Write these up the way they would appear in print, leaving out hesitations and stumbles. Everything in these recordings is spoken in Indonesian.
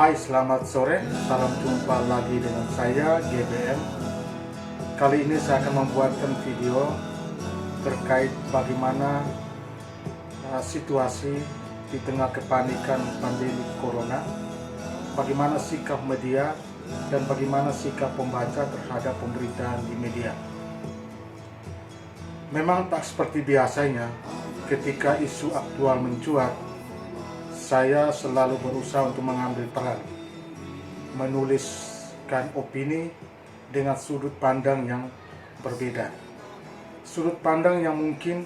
Hai, selamat sore. Salam jumpa lagi dengan saya, GBM. Kali ini saya akan membuatkan video terkait bagaimana situasi di tengah kepanikan pandemi corona, bagaimana sikap media, dan bagaimana sikap pembaca terhadap pemberitaan di media. Memang tak seperti biasanya, ketika isu aktual mencuat, saya selalu berusaha untuk mengambil peran, menuliskan opini dengan sudut pandang yang berbeda. Sudut pandang yang mungkin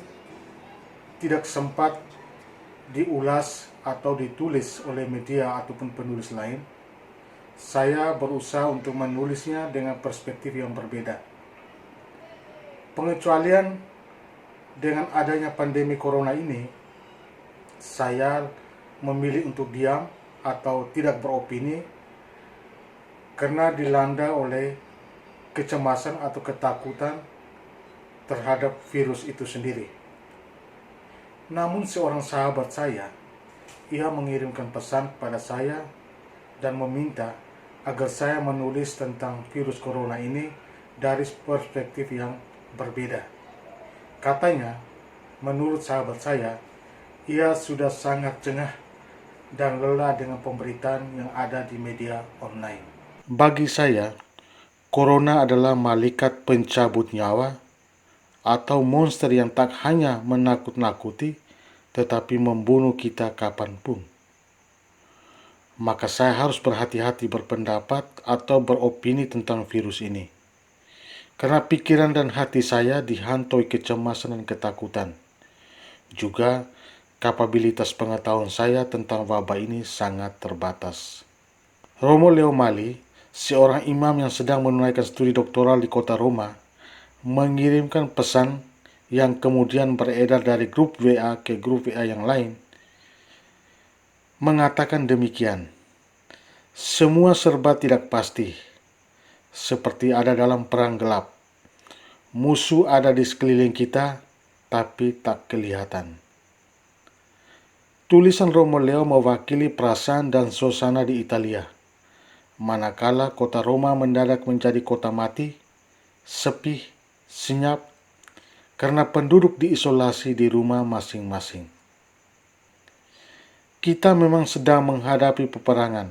tidak sempat diulas atau ditulis oleh media ataupun penulis lain. Saya berusaha untuk menulisnya dengan perspektif yang berbeda. Pengecualian dengan adanya pandemi corona ini, saya memilih untuk diam atau tidak beropini karena dilanda oleh kecemasan atau ketakutan terhadap virus itu sendiri. Namun seorang sahabat saya, ia mengirimkan pesan kepada saya dan meminta agar saya menulis tentang virus corona ini dari perspektif yang berbeda. Katanya, menurut sahabat saya, ia sudah sangat jengah dan lelah dengan pemberitaan yang ada di media online. Bagi saya, corona adalah malaikat pencabut nyawa atau monster yang tak hanya menakut-nakuti, tetapi membunuh kita kapanpun. Maka saya harus berhati-hati berpendapat atau beropini tentang virus ini. Karena pikiran dan hati saya dihantui kecemasan dan ketakutan. Juga, kapabilitas pengetahuan saya tentang wabah ini sangat terbatas. Romo Leo Mali, seorang imam yang sedang menunaikan studi doktoral di kota Roma, mengirimkan pesan yang kemudian beredar dari grup WA ke grup WA yang lain, mengatakan demikian: semua serba tidak pasti, seperti ada dalam perang gelap. Musuh ada di sekeliling kita, tapi tak kelihatan. Tulisan Romo Leo mewakili perasaan dan suasana di Italia, manakala kota Roma mendadak menjadi kota mati, sepi, senyap, karena penduduk diisolasi di rumah masing-masing. Kita memang sedang menghadapi peperangan.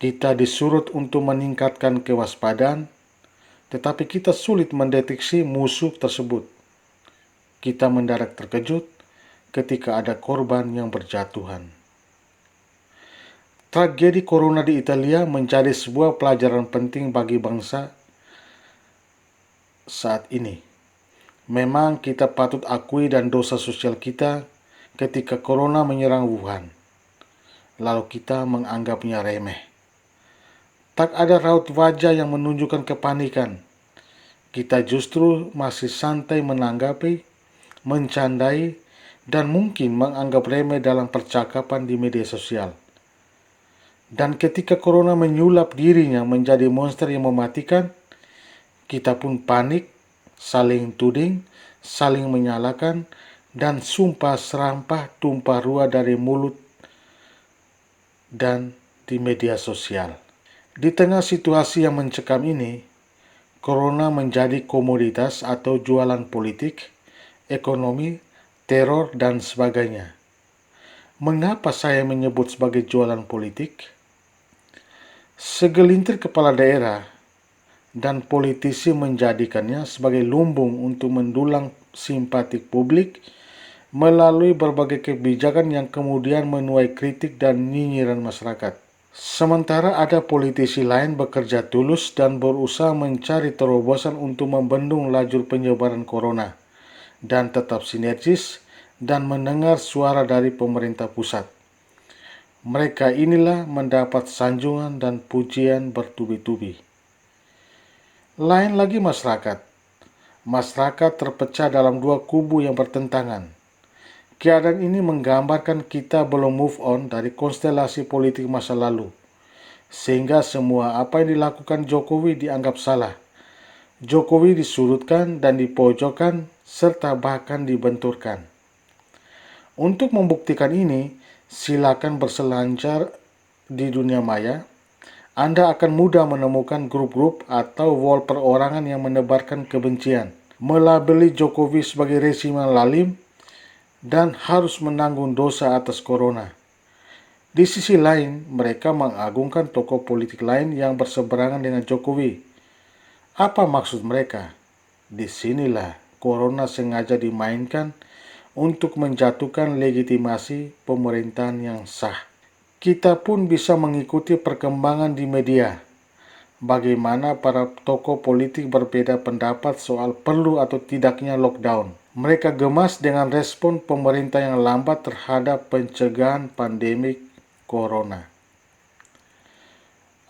Kita disuruh untuk meningkatkan kewaspadaan, tetapi kita sulit mendeteksi musuh tersebut. Kita mendadak terkejut ketika ada korban yang berjatuhan. Tragedi corona di Italia menjadi sebuah pelajaran penting bagi bangsa saat ini. Memang kita patut akui dan dosa sosial kita ketika corona menyerang Wuhan, lalu kita menganggapnya remeh. Tak ada raut wajah yang menunjukkan kepanikan. Kita justru masih santai menanggapi, mencandai, dan mungkin menganggap remeh dalam percakapan di media sosial. Dan ketika corona menyulap dirinya menjadi monster yang mematikan, kita pun panik, saling tuding, saling menyalahkan, dan sumpah serampah tumpah ruah dari mulut dan di media sosial. Di tengah situasi yang mencekam ini, corona menjadi komoditas atau jualan politik, ekonomi, teror, dan sebagainya. Mengapa saya menyebut sebagai jualan politik? Segelintir kepala daerah dan politisi menjadikannya sebagai lumbung untuk mendulang simpati publik melalui berbagai kebijakan yang kemudian menuai kritik dan nyinyiran masyarakat. Sementara ada politisi lain bekerja tulus dan berusaha mencari terobosan untuk membendung laju penyebaran corona dan tetap sinergis dan mendengar suara dari pemerintah pusat. Mereka inilah mendapat sanjungan dan pujian bertubi-tubi. Lain lagi masyarakat. Masyarakat terpecah dalam dua kubu yang bertentangan. Keadaan ini menggambarkan kita belum move on dari konstelasi politik masa lalu, sehingga semua apa yang dilakukan Jokowi dianggap salah. Jokowi disudutkan dan dipojokkan, serta bahkan dibenturkan. Untuk membuktikan ini, silakan berselancar di dunia maya, Anda akan mudah menemukan grup-grup atau wall perorangan yang menebarkan kebencian, melabeli Jokowi sebagai rezim yang lalim, dan harus menanggung dosa atas corona. Di sisi lain, mereka mengagungkan tokoh politik lain yang berseberangan dengan Jokowi. Apa maksud mereka? Disinilah corona sengaja dimainkan untuk menjatuhkan legitimasi pemerintahan yang sah. Kita pun bisa mengikuti perkembangan di media. Bagaimana para tokoh politik berbeda pendapat soal perlu atau tidaknya lockdown. Mereka gemas dengan respon pemerintah yang lambat terhadap pencegahan pandemi corona.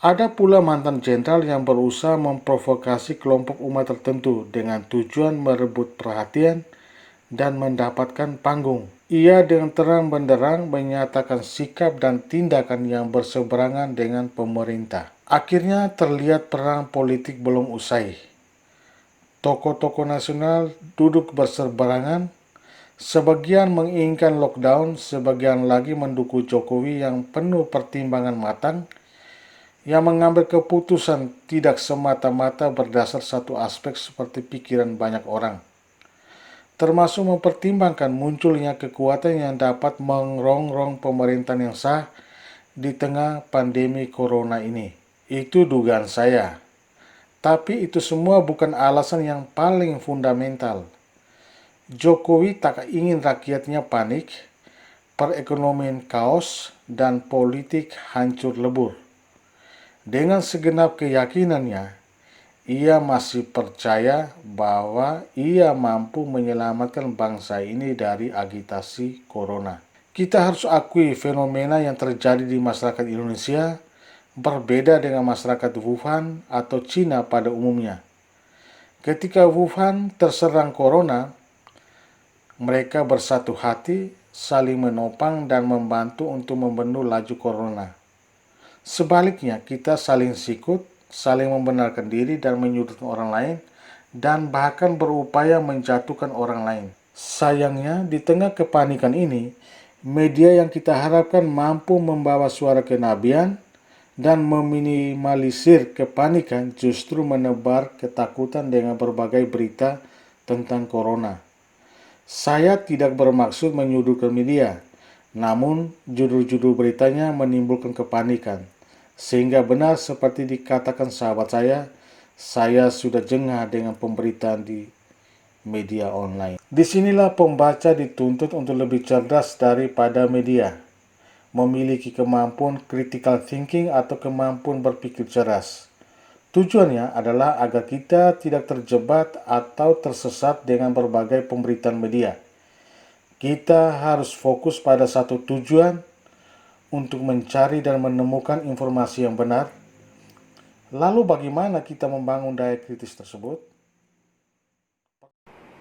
Ada pula mantan jenderal yang berusaha memprovokasi kelompok umat tertentu dengan tujuan merebut perhatian dan mendapatkan panggung. Ia dengan terang benderang menyatakan sikap dan tindakan yang berseberangan dengan pemerintah. Akhirnya terlihat perang politik belum usai. Tokoh-tokoh nasional duduk berseberangan, sebagian menginginkan lockdown, sebagian lagi mendukung Jokowi yang penuh pertimbangan matang, yang mengambil keputusan tidak semata-mata berdasar satu aspek seperti pikiran banyak orang, termasuk mempertimbangkan munculnya kekuatan yang dapat merongrong pemerintahan yang sah di tengah pandemi corona ini. Itu dugaan saya. Tapi itu semua bukan alasan yang paling fundamental. Jokowi tak ingin rakyatnya panik, perekonomian kaos, dan politik hancur lebur. Dengan segenap keyakinannya, ia masih percaya bahwa ia mampu menyelamatkan bangsa ini dari agitasi corona. Kita harus akui fenomena yang terjadi di masyarakat Indonesia berbeda dengan masyarakat Wuhan atau Cina pada umumnya. Ketika Wuhan terserang corona, mereka bersatu hati, saling menopang dan membantu untuk membendung laju corona. Sebaliknya, kita saling sikut, saling membenarkan diri dan menyudutkan orang lain, dan bahkan berupaya menjatuhkan orang lain. Sayangnya, di tengah kepanikan ini, media yang kita harapkan mampu membawa suara kenabian dan meminimalisir kepanikan justru menebar ketakutan dengan berbagai berita tentang corona. Saya tidak bermaksud menyudutkan media, namun judul-judul beritanya menimbulkan kepanikan. Sehingga benar seperti dikatakan sahabat saya sudah jengah dengan pemberitaan di media online. Disinilah pembaca dituntut untuk lebih cerdas daripada media, memiliki kemampuan critical thinking atau kemampuan berpikir cerdas. Tujuannya adalah agar kita tidak terjebak atau tersesat dengan berbagai pemberitaan media. Kita harus fokus pada satu tujuan, untuk mencari dan menemukan informasi yang benar. Lalu bagaimana kita membangun daya kritis tersebut?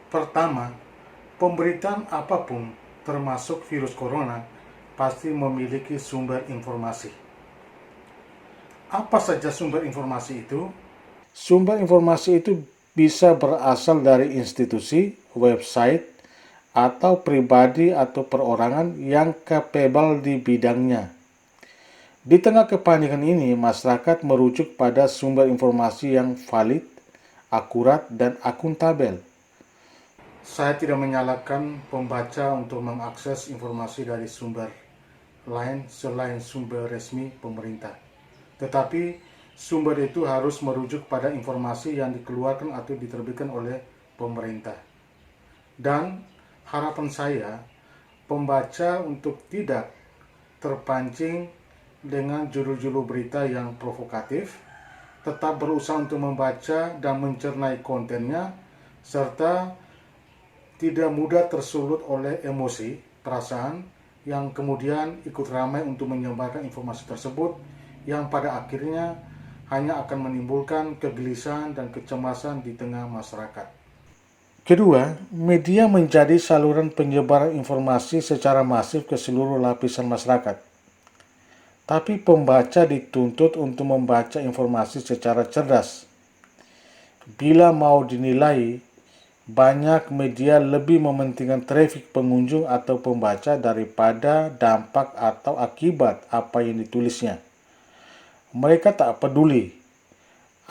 Pertama, pemberitaan apapun termasuk virus corona pasti memiliki sumber informasi. Apa saja sumber informasi itu? Sumber informasi itu bisa berasal dari institusi, website, atau pribadi atau perorangan yang capable di bidangnya. Di tengah kepanikan ini, masyarakat merujuk pada sumber informasi yang valid, akurat, dan akuntabel. Saya tidak menyalahkan pembaca untuk mengakses informasi dari sumber lain selain sumber resmi pemerintah. Tetapi sumber itu harus merujuk pada informasi yang dikeluarkan atau diterbitkan oleh pemerintah. Dan harapan saya, pembaca untuk tidak terpancing dengan judul-judul berita yang provokatif, tetap berusaha untuk membaca dan mencernai kontennya, serta tidak mudah tersulut oleh emosi, perasaan, yang kemudian ikut ramai untuk menyebarkan informasi tersebut, yang pada akhirnya hanya akan menimbulkan kegelisahan dan kecemasan di tengah masyarakat. Kedua, media menjadi saluran penyebaran informasi secara masif ke seluruh lapisan masyarakat. Tapi pembaca dituntut untuk membaca informasi secara cerdas. Bila mau dinilai, banyak media lebih mementingkan trafik pengunjung atau pembaca daripada dampak atau akibat apa yang ditulisnya. Mereka tak peduli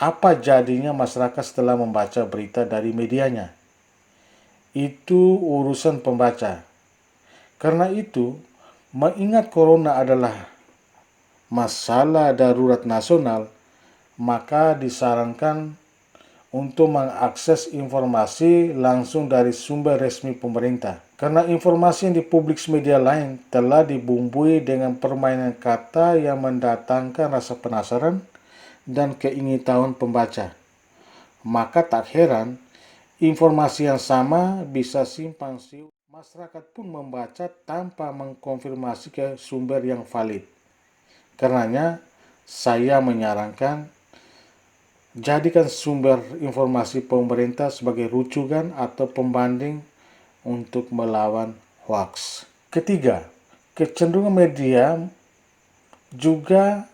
apa jadinya masyarakat setelah membaca berita dari medianya. Itu urusan pembaca. Karena itu, mengingat corona adalah masalah darurat nasional, maka disarankan untuk mengakses informasi langsung dari sumber resmi pemerintah. Karena informasi yang dipublish media lain telah dibumbui dengan permainan kata yang mendatangkan rasa penasaran dan keingintahuan pembaca. Maka tak heran, informasi yang sama bisa simpang siur. Masyarakat pun membaca tanpa mengkonfirmasi ke sumber yang valid. Karenanya, saya menyarankan jadikan sumber informasi pemerintah sebagai rujukan atau pembanding untuk melawan hoaks. Ketiga, kecenderungan media juga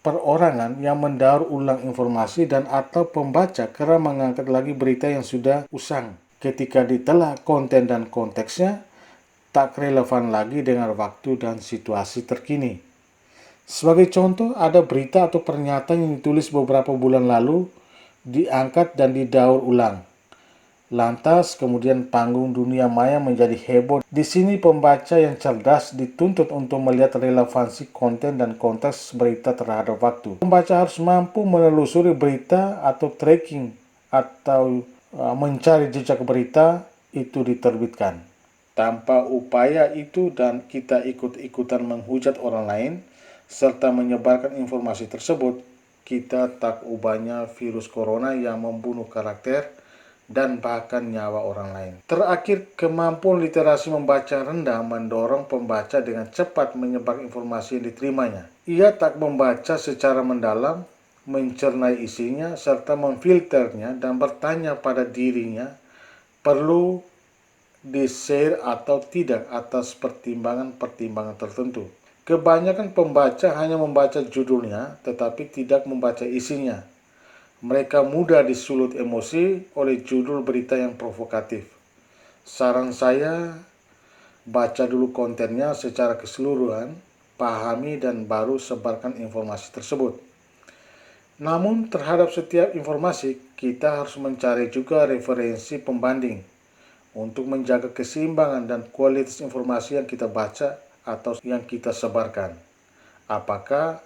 perorangan yang mendaur ulang informasi dan atau pembaca kerap mengangkat lagi berita yang sudah usang. Ketika ditelah konten dan konteksnya, tak relevan lagi dengan waktu dan situasi terkini. Sebagai contoh, ada berita atau pernyataan yang ditulis beberapa bulan lalu, diangkat dan didaur ulang. Lantas, kemudian panggung dunia maya menjadi heboh. Di sini pembaca yang cerdas dituntut untuk melihat relevansi konten dan konteks berita terhadap waktu. Pembaca harus mampu menelusuri berita atau tracking atau mencari jejak berita itu diterbitkan. Tanpa upaya itu dan kita ikut-ikutan menghujat orang lain, serta menyebarkan informasi tersebut, kita tak ubahnya virus corona yang membunuh karakter dan bahkan nyawa orang lain. Terakhir, kemampuan literasi membaca rendah mendorong pembaca dengan cepat menyebar informasi yang diterimanya. Ia tak membaca secara mendalam, mencernai isinya, serta memfilternya dan bertanya pada dirinya, perlu di-share atau tidak atas pertimbangan-pertimbangan tertentu. Kebanyakan pembaca hanya membaca judulnya, tetapi tidak membaca isinya. Mereka mudah disulut emosi oleh judul berita yang provokatif. Saran saya, baca dulu kontennya secara keseluruhan, pahami dan baru sebarkan informasi tersebut. Namun terhadap setiap informasi, kita harus mencari juga referensi pembanding untuk menjaga keseimbangan dan kualitas informasi yang kita baca atau yang kita sebarkan. Apakah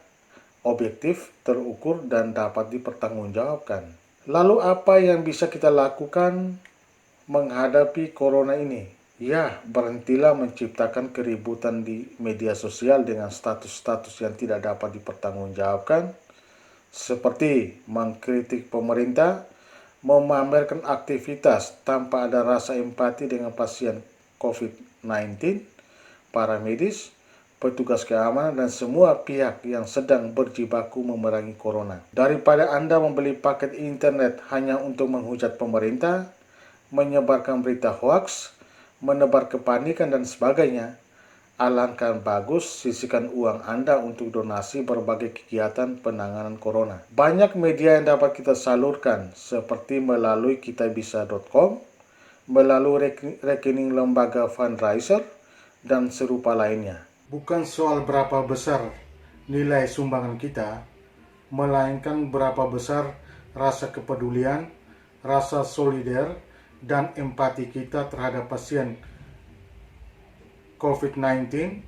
objektif, terukur, dan dapat dipertanggungjawabkan? Lalu apa yang bisa kita lakukan menghadapi corona ini? Ya, berhentilah menciptakan keributan di media sosial dengan status-status yang tidak dapat dipertanggungjawabkan, seperti mengkritik pemerintah, memamerkan aktivitas tanpa ada rasa empati dengan pasien COVID-19, para medis, petugas keamanan, dan semua pihak yang sedang berjibaku memerangi corona. Daripada Anda membeli paket internet hanya untuk menghujat pemerintah, menyebarkan berita hoaks, menebar kepanikan, dan sebagainya, alangkah bagus sisihkan uang Anda untuk donasi berbagai kegiatan penanganan corona. Banyak media yang dapat kita salurkan, seperti melalui kitabisa.com, melalui rekening lembaga fundraiser, dan serupa lainnya. Bukan soal berapa besar nilai sumbangan kita, melainkan berapa besar rasa kepedulian, rasa solider, dan empati kita terhadap pasien COVID-19,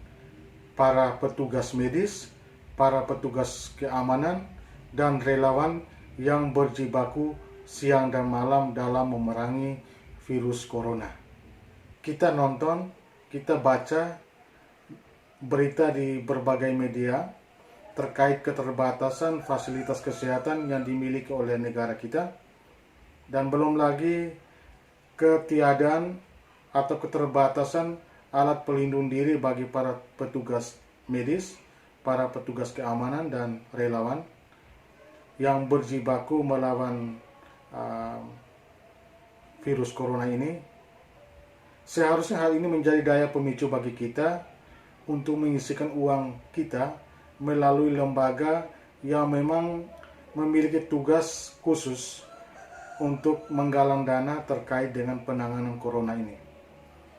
para petugas medis, para petugas keamanan, dan relawan yang berjibaku siang dan malam dalam memerangi virus corona. Kita nonton, kita baca berita di berbagai media terkait keterbatasan fasilitas kesehatan yang dimiliki oleh negara kita, dan belum lagi ketiadaan atau keterbatasan alat pelindung diri bagi para petugas medis, para petugas keamanan, dan relawan yang berjibaku melawan virus corona ini. Seharusnya hal ini menjadi daya pemicu bagi kita untuk mengisikan uang kita melalui lembaga yang memang memiliki tugas khusus untuk menggalang dana terkait dengan penanganan corona ini.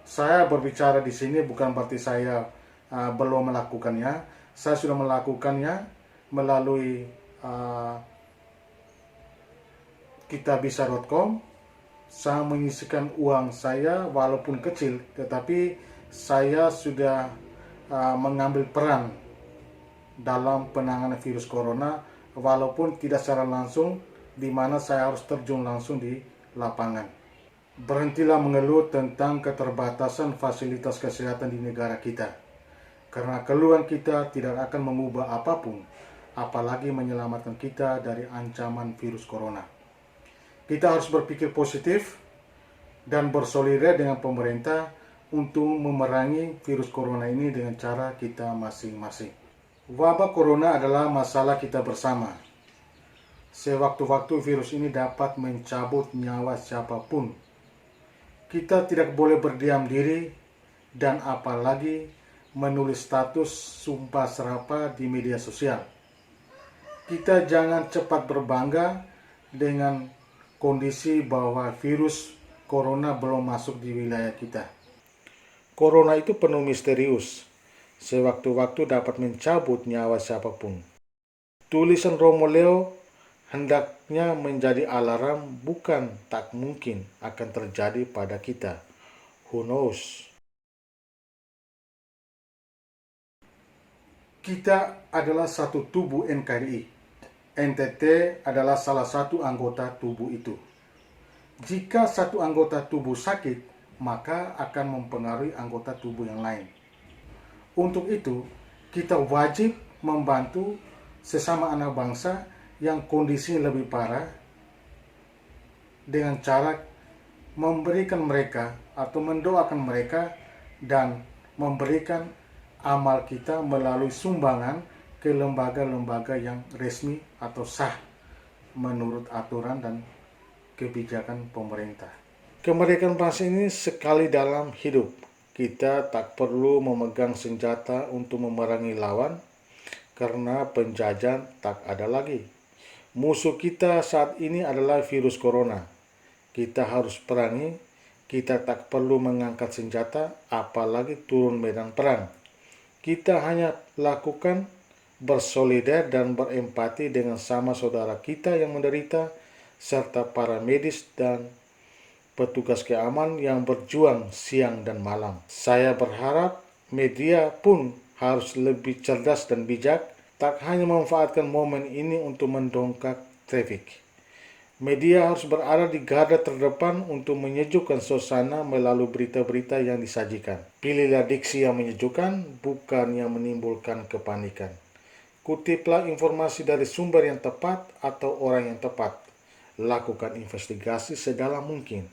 Saya berbicara di sini bukan berarti saya belum melakukannya. Saya sudah melakukannya melalui kitabisa.com. Saya menyisihkan uang saya walaupun kecil, tetapi saya sudah mengambil peran dalam penanganan virus corona walaupun tidak secara langsung, di mana saya harus terjun langsung di lapangan. Berhentilah mengeluh tentang keterbatasan fasilitas kesehatan di negara kita, karena keluhan kita tidak akan mengubah apapun, apalagi menyelamatkan kita dari ancaman virus corona. Kita harus berpikir positif dan bersolidar dengan pemerintah untuk memerangi virus corona ini dengan cara kita masing-masing. Wabah corona adalah masalah kita bersama. Sewaktu-waktu virus ini dapat mencabut nyawa siapapun. Kita tidak boleh berdiam diri dan apalagi menulis status sumpah serapah di media sosial. Kita jangan cepat berbangga dengan kondisi bahwa virus corona belum masuk di wilayah kita. Corona itu penuh misterius. Sewaktu-waktu dapat mencabut nyawa siapapun. Tulisan Romeo hendaknya menjadi alarm, bukan tak mungkin akan terjadi pada kita. Who knows? Kita adalah satu tubuh NKRI. NTT adalah salah satu anggota tubuh itu. Jika satu anggota tubuh sakit, maka akan mempengaruhi anggota tubuh yang lain. Untuk itu, kita wajib membantu sesama anak bangsa yang kondisinya lebih parah dengan cara memberikan mereka atau mendoakan mereka dan memberikan amal kita melalui sumbangan ke lembaga-lembaga yang resmi atau sah menurut aturan dan kebijakan pemerintah. Kemerdekaan bangsa ini sekali dalam hidup. Kita tak perlu memegang senjata untuk memerangi lawan, karena penjajahan tak ada lagi. Musuh kita saat ini adalah virus corona. Kita harus perangi. Kita tak perlu mengangkat senjata, apalagi turun medan perang. Kita hanya lakukan bersolidar dan berempati dengan sama saudara kita yang menderita, serta para medis dan petugas keamanan yang berjuang siang dan malam. Saya berharap media pun harus lebih cerdas dan bijak, tak hanya memanfaatkan momen ini untuk mendongkrak trafik. Media harus berada di garda terdepan untuk menyejukkan suasana melalui berita-berita yang disajikan. Pilihlah diksi yang menyejukkan, bukan yang menimbulkan kepanikan. Kutiplah informasi dari sumber yang tepat atau orang yang tepat. Lakukan investigasi sedalam mungkin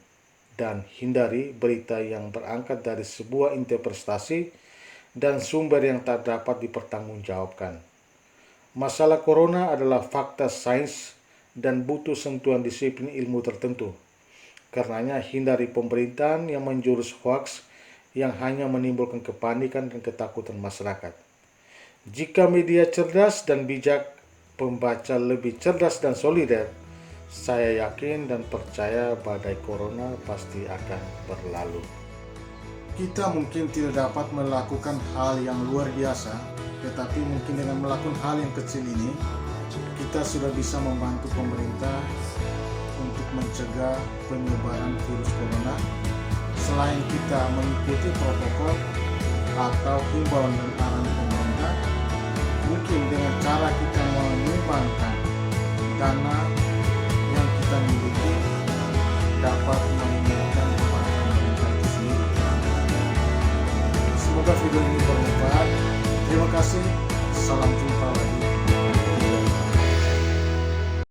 dan hindari berita yang berangkat dari sebuah interpretasi dan sumber yang tak dapat dipertanggungjawabkan. Masalah corona adalah fakta sains dan butuh sentuhan disiplin ilmu tertentu. Karenanya hindari pemberitaan yang menjurus hoaks yang hanya menimbulkan kepanikan dan ketakutan masyarakat. Jika media cerdas dan bijak, pembaca lebih cerdas dan solidar, saya yakin dan percaya badai corona pasti akan berlalu. Kita mungkin tidak dapat melakukan hal yang luar biasa, tetapi mungkin dengan melakukan hal yang kecil ini, kita sudah bisa membantu pemerintah untuk mencegah penyebaran virus corona. Selain kita mengikuti protokol atau himbauan dan arahan pemerintah, mungkin dengan cara kita menyumbangkan dana yang kita miliki dapat meningkatkan kepada pemerintah itu sendiri. Semoga video ini bermanfaat. Terima kasih. Salam jumpa lagi.